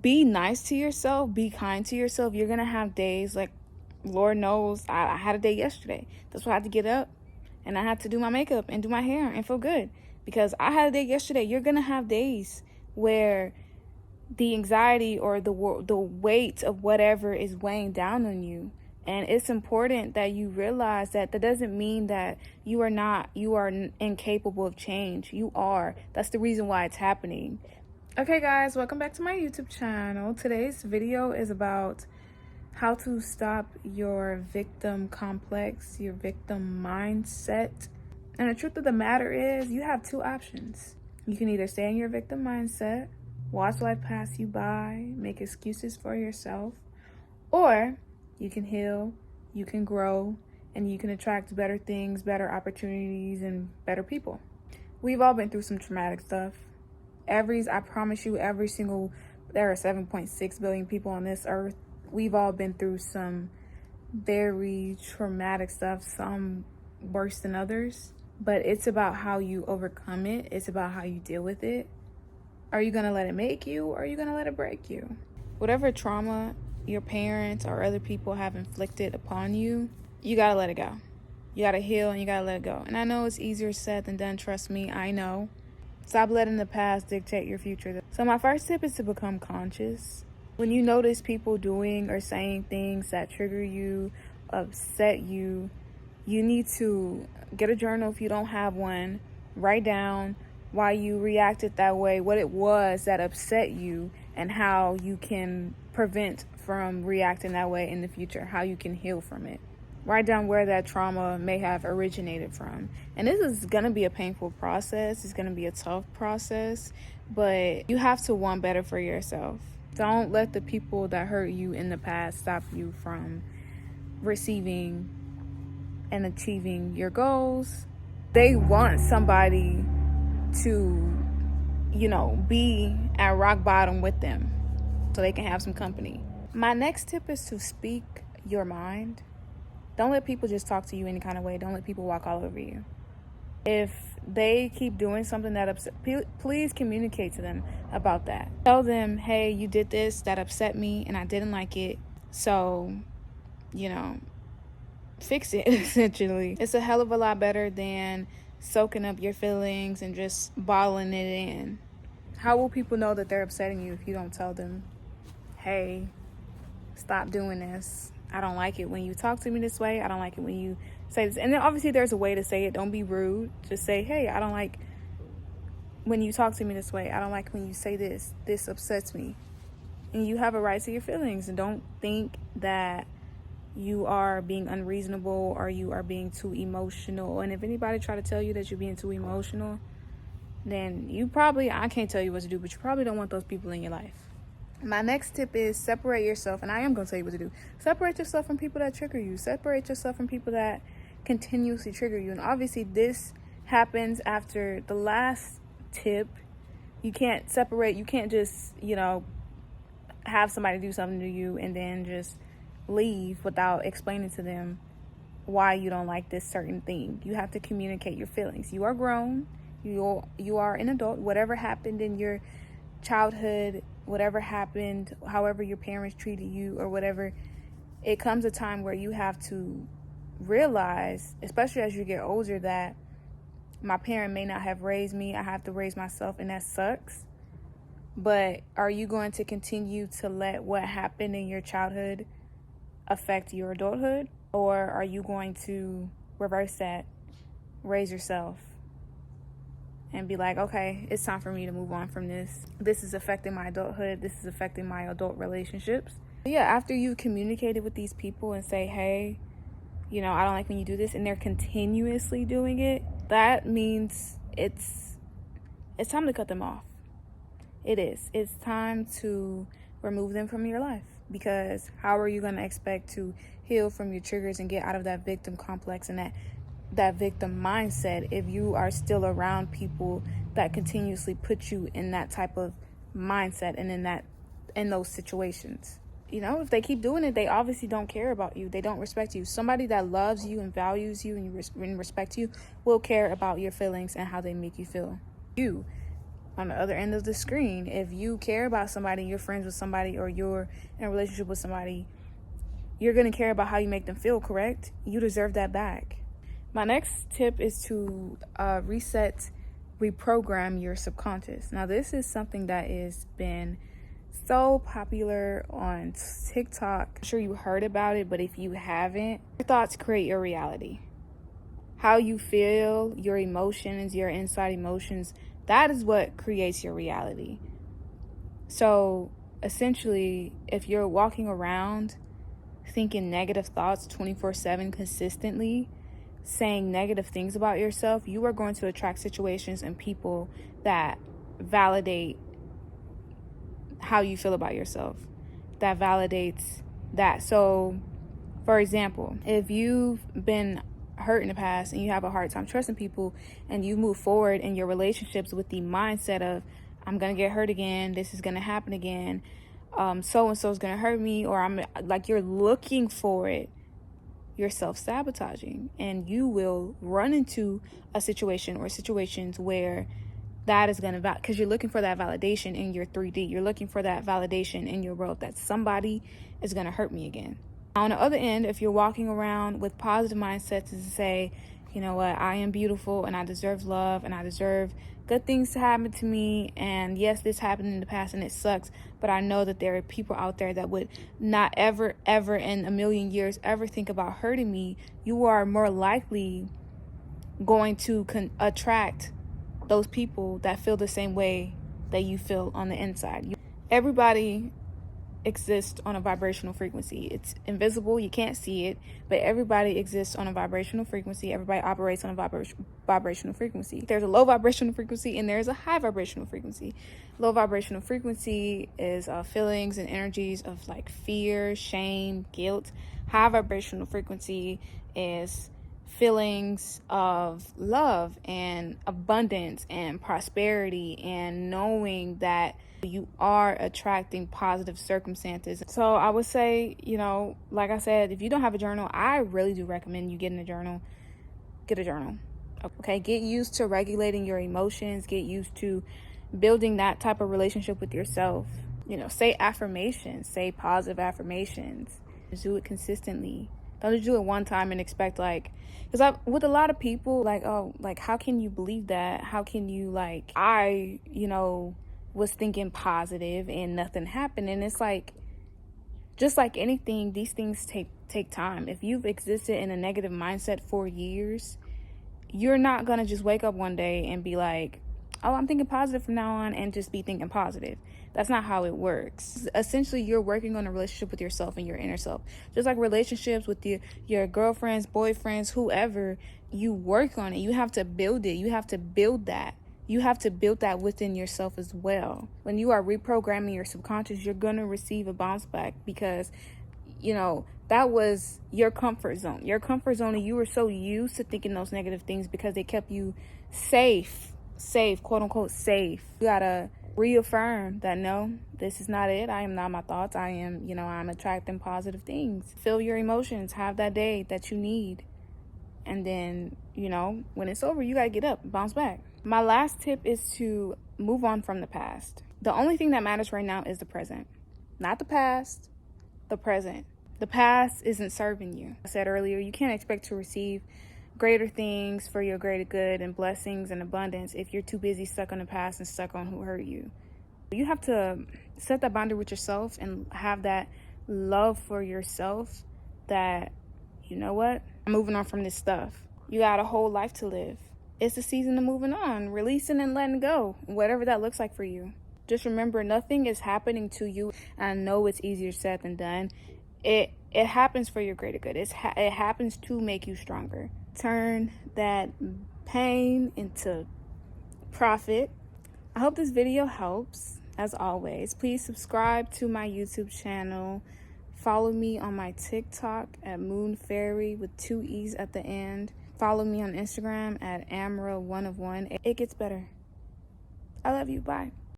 be nice to yourself, be kind to yourself. You're gonna have days like, Lord knows, I had a day yesterday. That's why I had to get up and I had to do my makeup and do my hair and feel good, because I had a day yesterday. You're gonna have days where the anxiety or the weight of whatever is weighing down on you. And it's important that you realize that doesn't mean that you are incapable of change. You are. That's the reason why it's happening. Okay guys, welcome back to my YouTube channel. Today's video is about how to stop your victim complex, your victim mindset. And the truth of the matter is, you have two options. You can either stay in your victim mindset, watch life pass you by, make excuses for yourself, or you can heal, you can grow, and you can attract better things, better opportunities, and better people. We've all been through some traumatic stuff. I promise you, there are 7.6 billion people on this earth. We've all been through some very traumatic stuff, some worse than others. But it's about how you overcome it. It's about how you deal with it. Are you going to let it make you, or are you going to let it break you? Whatever trauma your parents or other people have inflicted upon you, you got to let it go. You got to heal and you got to let it go. And I know it's easier said than done. Trust me, I know. Stop letting the past dictate your future. So my first tip is to become conscious. When you notice people doing or saying things that trigger you, upset you, you need to get a journal if you don't have one. Write down why you reacted that way, what it was that upset you, and how you can prevent from reacting that way in the future, how you can heal from it. Write down where that trauma may have originated from. And this is going to be a painful process. It's going to be a tough process, but you have to want better for yourself. Don't let the people that hurt you in the past stop you from receiving and achieving your goals. They want somebody to, be at rock bottom with them so they can have some company. My next tip is to speak your mind. Don't let people just talk to you any kind of way. Don't let people walk all over you. If they keep doing something that upset, please communicate to them about that. Tell them, hey, you did this, that upset me, and I didn't like it. So, fix it, essentially. It's a hell of a lot better than soaking up your feelings and just bottling it in. How will people know that they're upsetting you if you don't tell them, hey, stop doing this? I don't like it when you talk to me this way. I don't like it when you say this. And then obviously there's a way to say it. Don't be rude. Just say, hey, I don't like when you talk to me this way. I don't like when you say this. This upsets me. And you have a right to your feelings. And don't think that you are being unreasonable or you are being too emotional. And if anybody try to tell you that you're being too emotional, then I can't tell you what to do, but you probably don't want those people in your life. My next tip is separate yourself, and I am going to tell you what to do. Separate yourself from people that trigger you. Separate yourself from people that continuously trigger you. And obviously this happens after the last tip. You can't separate. You can't just, have somebody do something to you and then just leave without explaining to them why you don't like this certain thing. You have to communicate your feelings. You are grown. You are an adult. Whatever happened in your childhood, whatever happened, however your parents treated you or whatever, it comes a time where you have to realize, especially as you get older, that my parent may not have raised me. I have to raise myself, and that sucks. But are you going to continue to let what happened in your childhood affect your adulthood? Or are you going to reverse that, raise yourself, and be like, okay, it's time for me to move on from this. This is affecting my adulthood. This is affecting my adult relationships. Yeah, after you communicated with these people and say, hey, I don't like when you do this, and they're continuously doing it, that means it's time to cut them off. It is. It's time to remove them from your life, because how are you going to expect to heal from your triggers and get out of that victim complex and that victim mindset if you are still around people that continuously put you in that type of mindset and in those situations? If they keep doing it, they obviously don't care about you. They don't respect you. Somebody that loves you and values you and respects you will care about your feelings and how they make you feel. on the other end of the screen. If you care about somebody, you're friends with somebody, or you're in a relationship with somebody, you're going to care about how you make them feel, correct? You deserve that back. My next tip is to reprogram your subconscious. Now, this is something that has been so popular on TikTok. I'm sure you heard about it, but if you haven't, your thoughts create your reality. How you feel, your emotions, your inside emotions, that is what creates your reality. So essentially, if you're walking around thinking negative thoughts 24/7 consistently, saying negative things about yourself, you are going to attract situations and people that validate how you feel about yourself, that validates that. So for example, if you've been hurt in the past and you have a hard time trusting people, and you move forward in your relationships with the mindset of, I'm gonna get hurt again, this is gonna happen again, so and so is gonna hurt me, or I'm like, you're looking for it, you're self-sabotaging, and you will run into a situation or situations where that is gonna because you're looking for that validation in your 3D. You're looking for that validation in your world that somebody is gonna hurt me again. On the other end, if you're walking around with positive mindsets to say, you know what, I am beautiful and I deserve love and I deserve good things to happen to me, and yes, this happened in the past and it sucks, but I know that there are people out there that would not ever in a million years ever think about hurting me, you are more likely going to attract those people that feel the same way that you feel on the inside. Everybody exists on a vibrational frequency. It's invisible, you can't see it, but everybody exists on a vibrational frequency. Everybody operates on a vibrational frequency. There's a low vibrational frequency and there's a high vibrational frequency. Low vibrational frequency is feelings and energies of like fear, shame, guilt. High vibrational frequency is feelings of love and abundance and prosperity, and knowing that you are attracting positive circumstances. So I would say, like I said, if you don't have a journal, I really do recommend you getting a journal. Get a journal. Okay, get used to regulating your emotions, get used to building that type of relationship with yourself. Say affirmations, say positive affirmations. Do it consistently. Don't just do it one time and expect because with a lot of people, how can you believe that? How can you I was thinking positive and nothing happened? And it's just like anything, these things take time. If you've existed in a negative mindset for years, you're not gonna just wake up one day and be like, oh, I'm thinking positive from now on, and just be thinking positive. That's not how it works. Essentially, you're working on a relationship with yourself and your inner self. Just like relationships with your girlfriends, boyfriends, whoever, you work on it. You have to build it. You have to build that. You have to build that within yourself as well. When you are reprogramming your subconscious, you're going to receive a bounce back because, that was your comfort zone. Your comfort zone, and you were so used to thinking those negative things because they kept you safe, quote unquote safe. You gotta reaffirm that no, this is not it. I am not my thoughts. I am, I'm attracting positive things. Feel your emotions. Have that day that you need. And then, when it's over, you gotta get up, bounce back. My last tip is to move on from the past. The only thing that matters right now is the present. Not the past, the present. The past isn't serving you. I said earlier, you can't expect to receive greater things for your greater good and blessings and abundance if you're too busy stuck on the past and stuck on who hurt you. You have to set that boundary with yourself and have that love for yourself that, I'm moving on from this stuff. You got a whole life to live. It's the season of moving on, releasing and letting go, whatever that looks like for you. Just remember, nothing is happening to you. And I know it's easier said than done. It happens for your greater good. It happens to make you stronger. Turn that pain into profit. I hope this video helps. As always, please subscribe to my YouTube channel. Follow me on my TikTok at Moon Fairy with 2 E's at the end. Follow me on Instagram at amra1of1. It gets better. I love you. Bye.